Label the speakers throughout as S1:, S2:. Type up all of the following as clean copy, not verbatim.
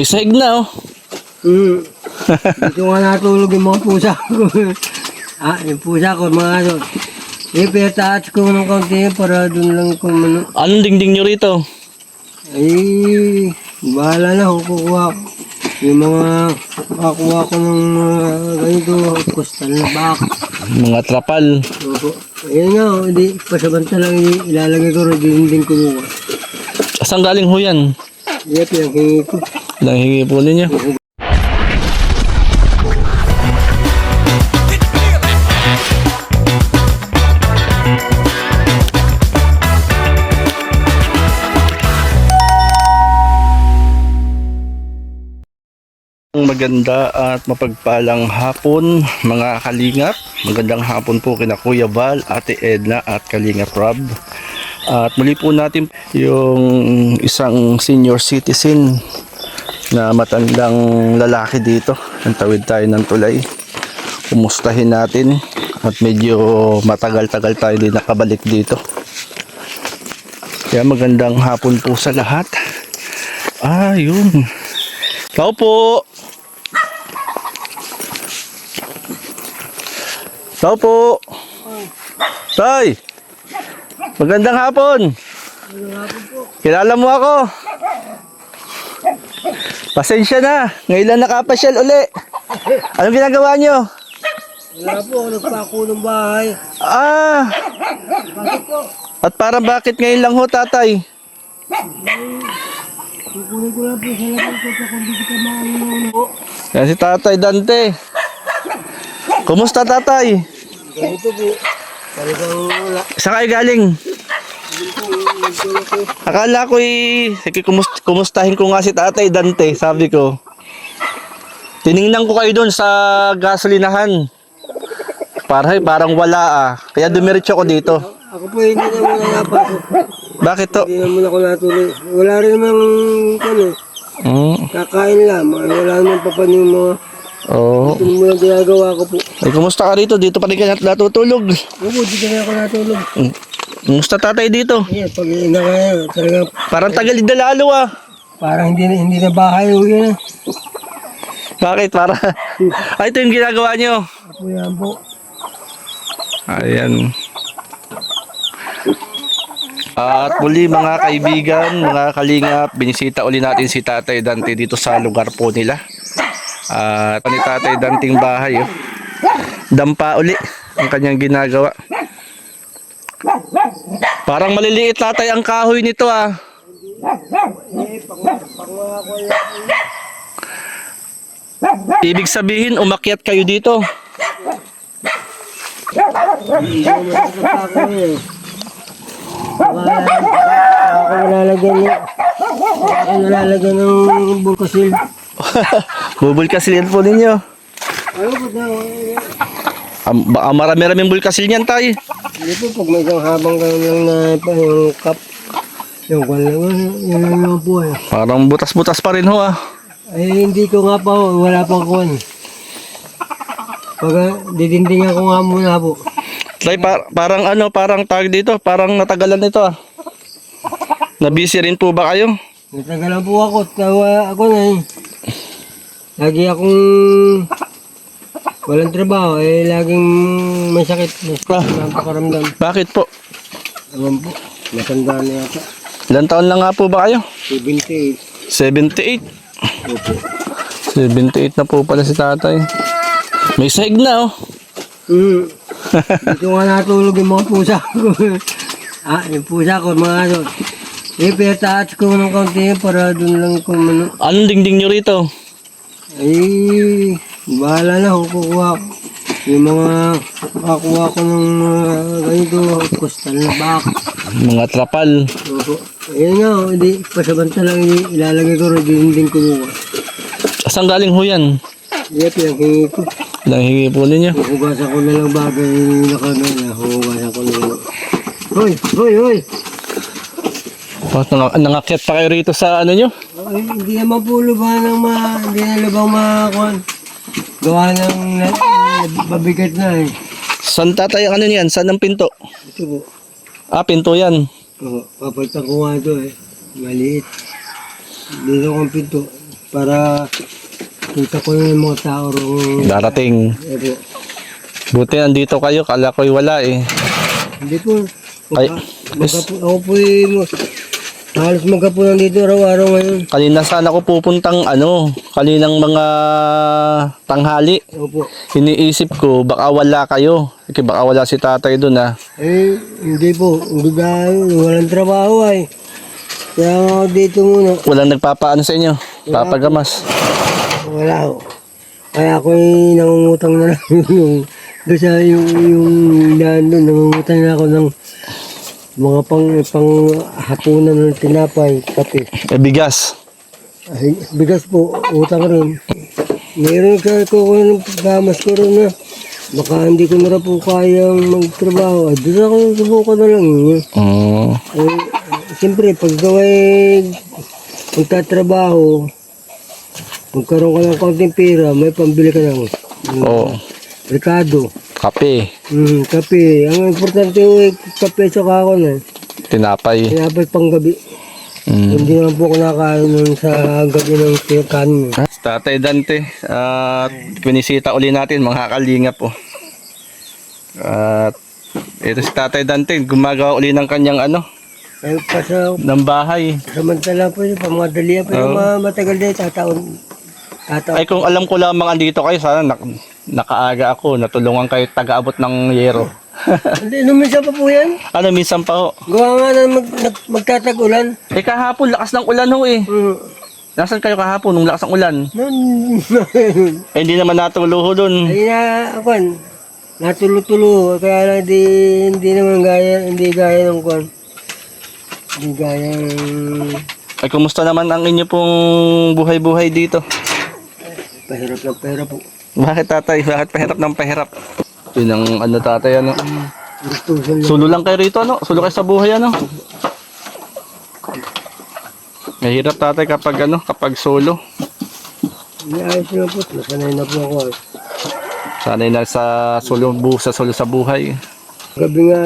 S1: May sahig na oh.
S2: Dito nga natulog yung mga pusa ko. Yung pusa ko, mga ano. Ipetaats ko ng kaunti para dun lang kung ano.
S1: Anong dingding nyo rito?
S2: Ay, bahala na kung kukuha ko. Yung mga kakuha ko ng ganito, kustal na bak.
S1: Mga trapal.
S2: Opo. Ayun nga, hindi, pasabanta lang ilalagay ko rin, din kumuha.
S1: Saan galing ho yan?
S2: Iya, pinaghingi ko.
S1: Nanghingi po ninyo. Maganda at mapagpalang hapon mga kalingap. Magandang hapon po kina Kuya Val, Ate Edna at Kalingap Rob. At muli po natin yung isang senior citizen na matandang lalaki dito. Nantawid tayo ng tulay. Kumustahin natin at medyo matagal-tagal tayo din nakabalik dito. Kaya magandang hapon po sa lahat. Yun. Tao po. Tao po. Tay. Magandang hapon. Kilala mo ako. Pasensya na. Ngayon lang nakapasyal uli. Anong ginagawa nyo?
S2: Wala po, nagpako ng bahay.
S1: Bakit po? At para bakit ngayon lang ho, tatay?
S2: Kukunin ko lang po sa lapit ko kung di kita maano po.
S1: Yan si Tatay Dante. Kumusta, tatay?
S2: Ganito po. Talagang wala.
S1: Saan kayo galing? Akala ko sige, kumustahin ko nga si Tatay Dante, sabi ko. Tiningnan ko kayo doon sa gasolinahan. Parang wala Kaya dumiretso ko dito.
S2: Ako po hindi na muna napasok.
S1: Bakit to?
S2: Hindi na muna ako natuloy. Wala rin namang kakain lang. Wala naman pa yung mga
S1: Oo.
S2: ito muna ginagawa ko po.
S1: Ay, kumusta ka rito? Dito pa rin ka natutulog.
S2: Opo, dito na ako natulog.
S1: Kumusta, tatay, dito?
S2: Ayan, pag ina kaya, talaga
S1: Parang tagalid na lalo
S2: parang hindi na bahay o yan.
S1: Bakit? Ito yung ginagawa nyo.
S2: Ako yan po.
S1: Ayan. At muli mga kaibigan, mga kalingap, binisita uli natin si Tatay Dante dito sa lugar po nila. At ni Tatay Danting bahay. Dampa uli ang kanyang ginagawa. Parang maliliit, tatay, ang kahoy nito Ibig sabihin, umakyat kayo dito.
S2: Ako nalalagyan ng bulkasil.
S1: Bubulkasil yan po ninyo. Marami-raming bulkasil niyan, tay.
S2: Hindi po, pag may isang habang lang na yung cup, yung kwan lang, yun lang po
S1: Parang butas-butas pa rin ho
S2: Ay, hindi ko nga pa, wala pang kwan. Pag didindingan ko nga muna po.
S1: Tay, parang tag dito, parang natagalan nito Nabisi rin po ba kayo?
S2: Natagalan po ako, tawa ako na Lagi akong walang trabaho, laging may sakit. May pakaramdam.
S1: Bakit po?
S2: Ewan po, matanda na yata.
S1: Ilan taon lang nga po ba kayo?
S2: 78.
S1: 78.
S2: Opo.
S1: 78 na po pala si tatay. May sahig na
S2: Dito nga natulog yung mga pusa ko. Yung pusa ko, mga ano. Ipetaats ko ng kaunti para dun lang kung ano.
S1: Anong dingding nyo rito?
S2: Ay, bahala na kung kukuha ko. Yung mga kakuha ko ng ganito, kustal na bak.
S1: Mga trapal.
S2: Opo. Ayun nga, hindi, pasabanta lang ilalagay ko rin, din kumuha.
S1: Saan galing ho yan?
S2: Iya, pinaghingi ko.
S1: Nanghingi po ninyo.
S2: Hugasan ko na lang bagay na hugasan ko na lang. Hoy!
S1: Nangakyat pa kayo rito sa ano nyo?
S2: Ay, hindi naman po lubahan ng hindi na lubang makakuan. Gawa ng mabigat na
S1: Saan tatay ang ano niyan? Saan ang pinto?
S2: Ito po.
S1: Pinto yan.
S2: Papalitan ko nga ito Maliit. Dito kong pinto. para kita ko yung mga tao rin.
S1: Darating.
S2: Opo.
S1: Buti nandito kayo, kala ko'y wala eh.
S2: Hindi po.
S1: Ay,
S2: Ako po halos magkapo nandito araw-araw ngayon.
S1: kanina sana ako pupuntang kaninang mga tanghali.
S2: Opo.
S1: Iniisip ko, baka wala kayo. Kasi baka wala si tatay doon
S2: Hindi po. Hindi dahil walang trabaho ay. Kaya nga ako dito muna.
S1: Walang nagpapaano sa inyo? Papagamas.
S2: Wala ho. Kaya ako nangungutang na lang yung basta yung doon, nangungutang na ako ng mga pang hapunan ng tinapay, kape.
S1: Bigas.
S2: Ay, bigas po, utang rin. Meron ko ng gamas ko rin na baka hindi ko na rin po kayang magtrabaho. Ay, doon ako subukan na lang yun. Siyempre, pag gawin magtatrabaho, magkaroon ka ng konting pera, may pambili ka ng Ricardo.
S1: Kape.
S2: Kape. Ang importante yung kape sa ako na.
S1: Tinapay.
S2: Tinapay pang gabi. Hindi naman po ako nakain nun sa gabi ng kanin.
S1: Tatay Dante, at pinisita uli natin mga kalingap po. At ito si Tatay Dante, gumagawa uli ng kanyang
S2: Ay,
S1: ng bahay.
S2: samantala po yun, pamadalian po yung mga matagal na yun, tataon.
S1: Ay kung alam ko lamang andito kayo, sana nakaaga ako, natulungan kayo taga-abot ng yero.
S2: Hindi, minsan pa po yan.
S1: Minsan pa ho.
S2: Gawa nga na magtatag-ulan.
S1: Kahapon, lakas ng ulan ho eh. Nasaan kayo kahapon nung lakas ng ulan? Hindi naman natulo ho dun.
S2: Ay natulo-tulo. Kaya lang hindi naman hindi gaya ng kwan. Hindi gaya ng...
S1: Ay kumusta naman ang inyo pong buhay-buhay dito?
S2: Pahirap lang pera po.
S1: Bakit tatay? Bakit pahirap ng pahirap? Yun ang tatay Sulo lang kayo rito Sulo kayo sa buhay Mahirap tatay kapag solo.
S2: May ayos na po. Nasanay na po ako
S1: Sanay na sa solo sa buhay.
S2: Gabi nga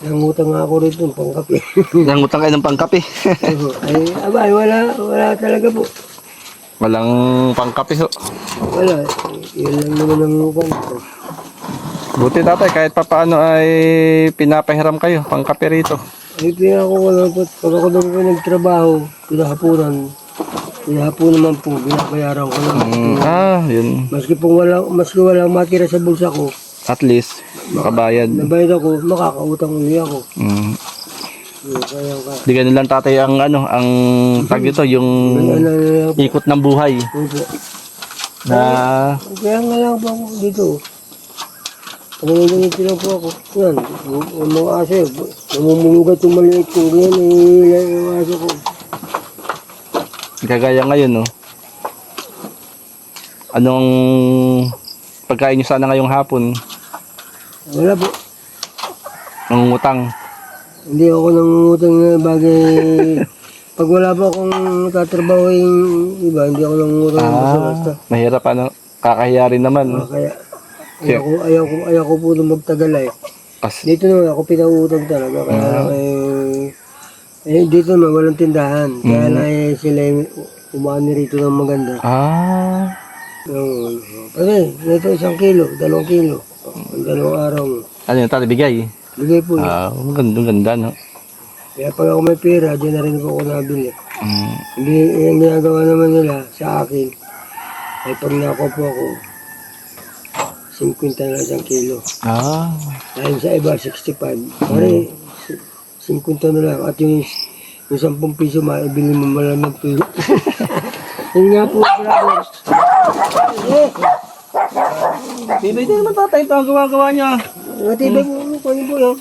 S2: nangutang nga ako rito ng pangkape.
S1: Nangutang kayo ng pangkape.
S2: Ay, wala talaga po.
S1: Walang pangkape ho.
S2: Wala. Yun lang naman ang utang ko.
S1: Buti tatay, kahit papaano ay pinapahiram kayo, pangkape rito.
S2: Ay, pinako ko lang po. Pag ako doon po nagtrabaho, pinahapunan naman po, binabayaran ko lang.
S1: Yun.
S2: Maski walang matira sa bulsa ko,
S1: At least, makabayad.
S2: nabayad ako, makakautang uli ako.
S1: Di ganun lang tatay ang tag ito, yung ikot ng buhay.
S2: Opo.
S1: Kaya
S2: nga lang po ako dito. Nanginginit lang po ako. Yan, yung mga aso, namumulugat yung maliit kong ganyan, yung aso ko.
S1: kagaya ngayon, Anong pagkain nyo sana ngayong hapon?
S2: Wala po.
S1: Nangungutang.
S2: Hindi ako nangungutang na bagay. Pag wala pa akong tatrabaho yung iba, hindi ako nangungutang basta-basta.
S1: Mahirap kakahiya rin naman.
S2: Kaya ayaw ko po nung magtagal Dito naman ako pinauutang talaga. Kaya lang dito naman walang tindahan. Kaya lang sila umani rito ng maganda. Kasi ito 1 kilo, 2 kilo. 2 araw mo.
S1: Ano yung tatay bigay?
S2: Bigay po yun.
S1: Ganda, no?
S2: Kaya pag ako may pera, dyan na rin po ako nabili. Hindi, yung ginagawa naman nila sa akin, ay pag nakuha ako, 50 na 1 kilo. Dahil sa iba, 65. Pare, 50 na lang. At yung 10 piso, maibili mo malamang piso. Yun nga po, brother.
S1: Tibay din naman tatay ito ang gawa niya.
S2: Matibay po, kunin po yun.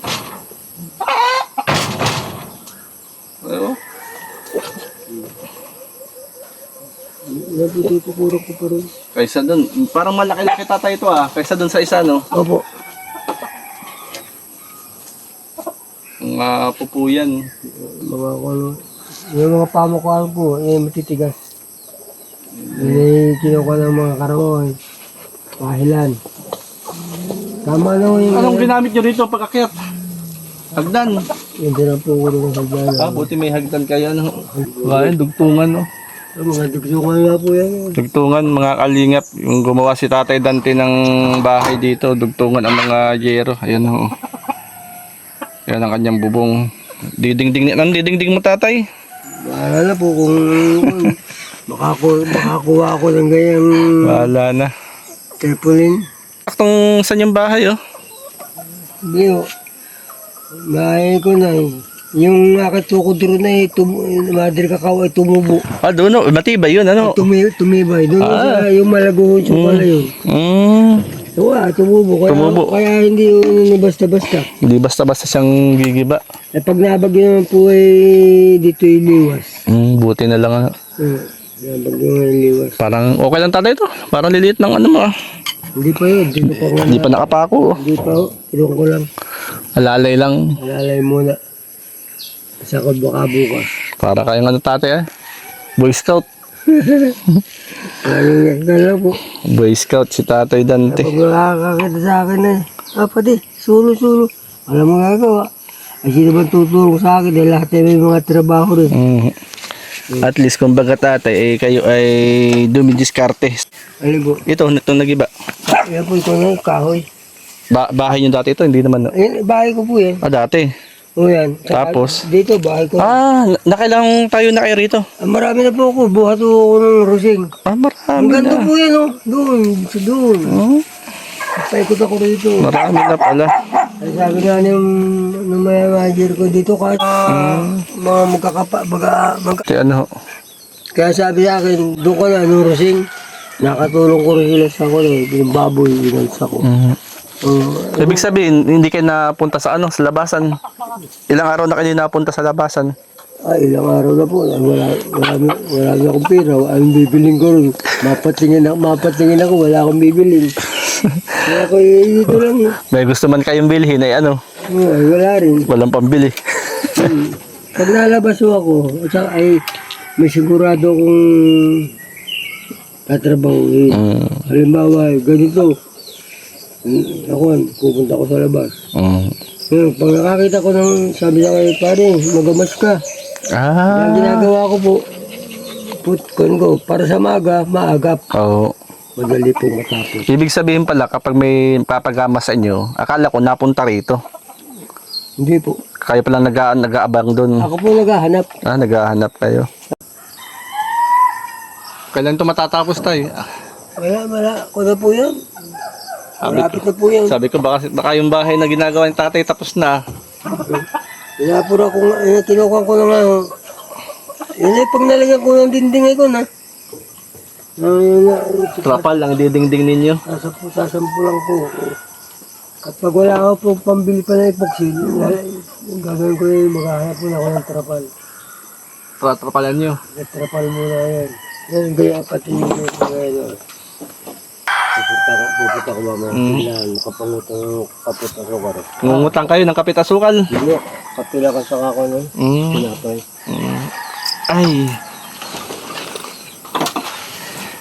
S2: Napipupurok ko pa rin.
S1: Kaysa dun, parang malaki-laki tatay ito kaysa dun sa isa, no?
S2: Opo.
S1: Mga pupuyan.
S2: Mga yung mga pamukuhan po, matitigas. Kinukuha ng mga karangoy. Pahilan. Tama na yung...
S1: Anong ginamit nyo rito pag-akyat? Hagdan.
S2: Hindi na po ulo ng hagdan.
S1: Buti may hagdan kayo, no? Dugtungan, no?
S2: Mga dugsungan nga po yan.
S1: Dugtungan, mga kalingap. Yung gumawa si Tatay Dante ng bahay dito. Dugtungan ang mga yero. Ayan ho. Yan ang kanyang bubong. Didingding mo, Tatay?
S2: Bahala na po kung makakuha ako ng ganyang
S1: Wala na.
S2: tarpaulin.
S1: Saktong saan yung bahay, oh?
S2: Hindi o. Bahay ko na eh. Yung nakatukod rin na eh, madre kakao ay tumubo.
S1: Ah, doon, oh. Matibay yun, ano?
S2: Tumibay. Doon yung malaguhon siya pala yun. Tumubo.
S1: Tumubo.
S2: Kaya hindi yun basta-basta.
S1: Hindi basta-basta siyang gigiba.
S2: Eh pag nabagyo naman po ay dito iliwas.
S1: Buti na lang, ano.
S2: Nabagyo nga iliwas.
S1: Parang okay lang, Tatay, ito. Parang liliit ng ano mo, ah.
S2: Hindi pa yun. Dito pa nga.
S1: Hindi pa nakapako, oh.
S2: Hindi pa ho. Tulong ko lang.
S1: Alalay lang.
S2: Alalay muna. Sa ko baka bukas.
S1: Para kayong ano, Tatay, ah. Boy Scout.
S2: Maraming lang po.
S1: Boy Scout si Tatay Dante.
S2: Pag nakakakita sa akin na pati, sulo. Alam mo gagawa. Ay sino ba tutulong sa akin dahil lahat ay may mga trabaho rin.
S1: At least, kumbaga, Tatay, kayo ay dumidiskarte.
S2: Ano po?
S1: Itong nagiba.
S2: Yan po ito na kahoy.
S1: Bahay yung dati ito, hindi naman, no?
S2: Ayun, bahay ko po yan.
S1: Ah, dati.
S2: O yan.
S1: Tapos?
S2: Dito, bahay ko.
S1: Ah, nakailang tayo na kayo rito?
S2: Marami na po ako. Buhat po ako ng rosing.
S1: Ah,
S2: Ang
S1: marami
S2: ganda
S1: na.
S2: po yan, oh. Doon. Paikot ako rito.
S1: Marami na pala.
S2: Ay sabi nga ng manager ko dito kahit mga magkakapa,
S1: Kaya ano,
S2: kaya sabi sa akin, doon ka na, rosing. Nakatulong ko rin sila sa ako yung baboy, inalsa ko.
S1: ibig sabihin, hindi kayo napunta sa ano, sa labasan. Ilang araw na kayo napunta sa labasan?
S2: Ay, ilang araw na po. Wala na akong pera. Anong bibiling ko rin? Mapatingin ako, wala akong bibiling. Kaya ako, dito lang.
S1: May gusto man kayong bilhin ay ano,
S2: Ay, wala rin.
S1: walang pambili.
S2: Pag nalabas ako, at saka ay may sigurado akong tatrabahuin. Halimbawa, ganito. Ako, pupunta ko sa labas. Pag nakakita ko ng sabi sa kayo, pare, magamas ka. Ang ginagawa ko po, ko, para sa maagap.
S1: Oo.
S2: Madali po matapos.
S1: Ibig sabihin pala, kapag may papagama sa inyo, akala ko napunta rito.
S2: Hindi po.
S1: Kayo palang nag-aabang doon.
S2: Ako po naghahanap.
S1: Naghahanap kayo. Kailan ito matatapos tayo?
S2: Wala. Ako na po yan. Malapit na po yan.
S1: Sabi ko, baka yung bahay na ginagawa ng tatay tapos na.
S2: Pinapura ko nga, kinukuha ko na nga. Yun ay pag nalagyan ko ng dinding ay ko na.
S1: Trapal ang didingding ninyo.
S2: Sasampu lang po. At pag wala ako po pambili pa ng epoxy, yung gagawin ko yung maghahanap muna ako ng trapal.
S1: Trapalan nyo.
S2: Trapal muna yan. Yan, gaya pati yung ngayon. Pupunta ko mamaya. Makapangutang kapit ako ka rin.
S1: Ngungutang kayo ng kapit asukal.
S2: Hindi, kapila ka sa kako nun. Pinapay.
S1: Ay.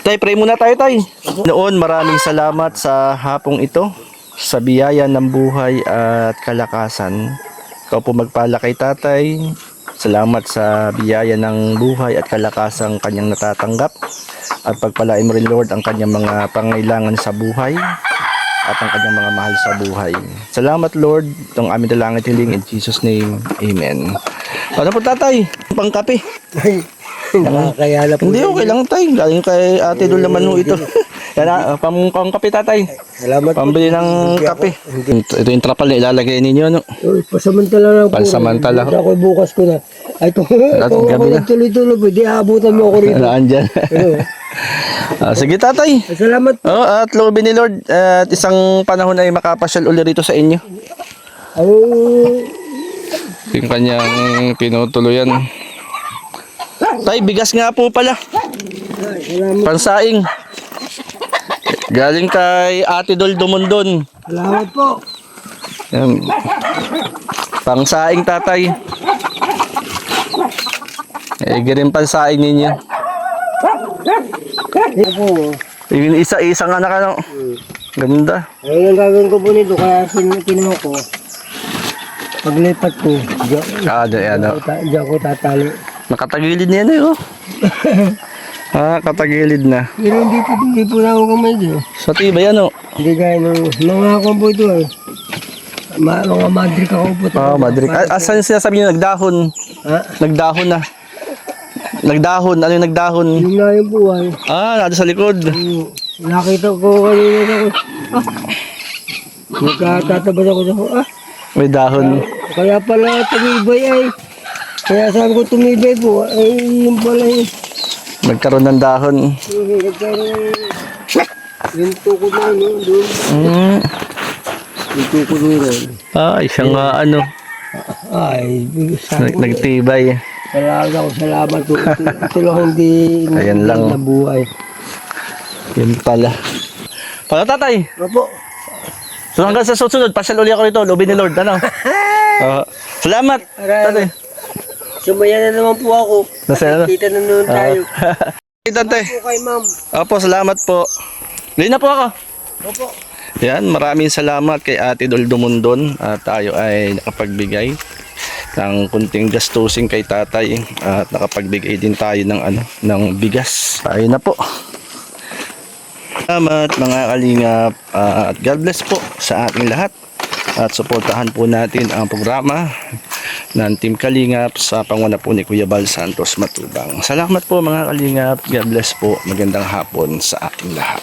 S1: Tay, pray muna tayo, tay. Noon, maraming salamat sa hapong ito, sa biyaya ng buhay at kalakasan. Ikaw po magpala kay tatay. Salamat sa biyaya ng buhay at kalakasang kanyang natatanggap. At pagpalain mo rin, Lord, ang kanyang mga pangailangan sa buhay at ang kanyang mga mahal sa buhay. Salamat, Lord. Itong aming dalangin hiling in Jesus' name. Amen. Ano po, tatay? Pangkape.
S2: Nakakaya na po.
S1: Hindi, okay lang, tay. Galing kay ate doon naman ho ito. Yan, pangkape, tatay.
S2: Salamat po.
S1: Pambili ng kape. Ito yung trapal na ilalagay ninyo, no?
S2: Pasamantala lang po.
S1: Pansamantala.
S2: Ako bukas ko na. Ay, kung ako
S1: gabi na.
S2: nagtuloy-tuloy, di aabutan mo ako rito.
S1: Alaan dyan. Sige, tatay.
S2: Salamat.
S1: At loobin ni Lord, at isang panahon ay makapasyal uli rito sa inyo.
S2: Ay,
S1: Yung kanyang pinutuluyan. Tay, bigas nga po pala.
S2: salamat.
S1: Pansaing. Galing kay Ate Dol Dumondon.
S2: Salamat po.
S1: Yan. Pangsaing, tatay. Girin pansaing ninyo.
S2: Ito po.
S1: Yung isa-isang anak, ano. Ganda.
S2: Ayun ang gagawin ko po nito, kaya kinuha ko. Paglipat ko,
S1: Ano.
S2: diyan ko tatali.
S1: Nakatagilid niya na, oh. Katagilid na.
S2: Pero hindi po na ako kamay dito.
S1: Sa tibay ano?
S2: Hindi gaya ng mga komputo eh. Mga madrik ako po.
S1: Madrik. Saan sinasabi niyo nagdahon?
S2: Ha?
S1: Nagdahon na. Nagdahon. Ano yung nagdahon?
S2: Yung na yung buhay.
S1: Nado sa likod.
S2: Nakita ko kanina ako. Nagkatatabas ako sa
S1: May dahon.
S2: Kaya pala tumibay ay. Kaya sabi ko tumibay po. Ay yung pala yun.
S1: Nagkaroon ng dahon.
S2: Yung tukod na yun. Doon. Yung tukod na yun.
S1: Siya nga ano.
S2: Ay, sabi ko.
S1: Nagtibay.
S2: Salamat po. Ito lang hindi
S1: Ayan lang.
S2: nabuhay.
S1: Yun pala. Paano tatay?
S2: Opo.
S1: So hanggang sa susunod, pasyal uli ako rito. Lobby ni Lord. Ano? Salamat. Tatay.
S2: Sumaya na naman po ako.
S1: Nasaya na?
S2: Kita na naman tayo.
S1: Tatay.
S2: Po kay ma'am.
S1: Opo, salamat po. Lili na po ako.
S2: Opo.
S1: Yan, maraming salamat kay Ate Dol Dumundon at tayo ay nakapagbigay ng kunting gastusin kay tatay at nakapagbigay din tayo ng bigas. Tayo na po. Salamat mga kalingap at God bless po sa ating lahat at suportahan po natin ang programa ng Team Kalingap sa panguna po ni Kuya Bal Santos Matubang. Salamat po mga kalingap. God bless po. Magandang hapon sa ating lahat.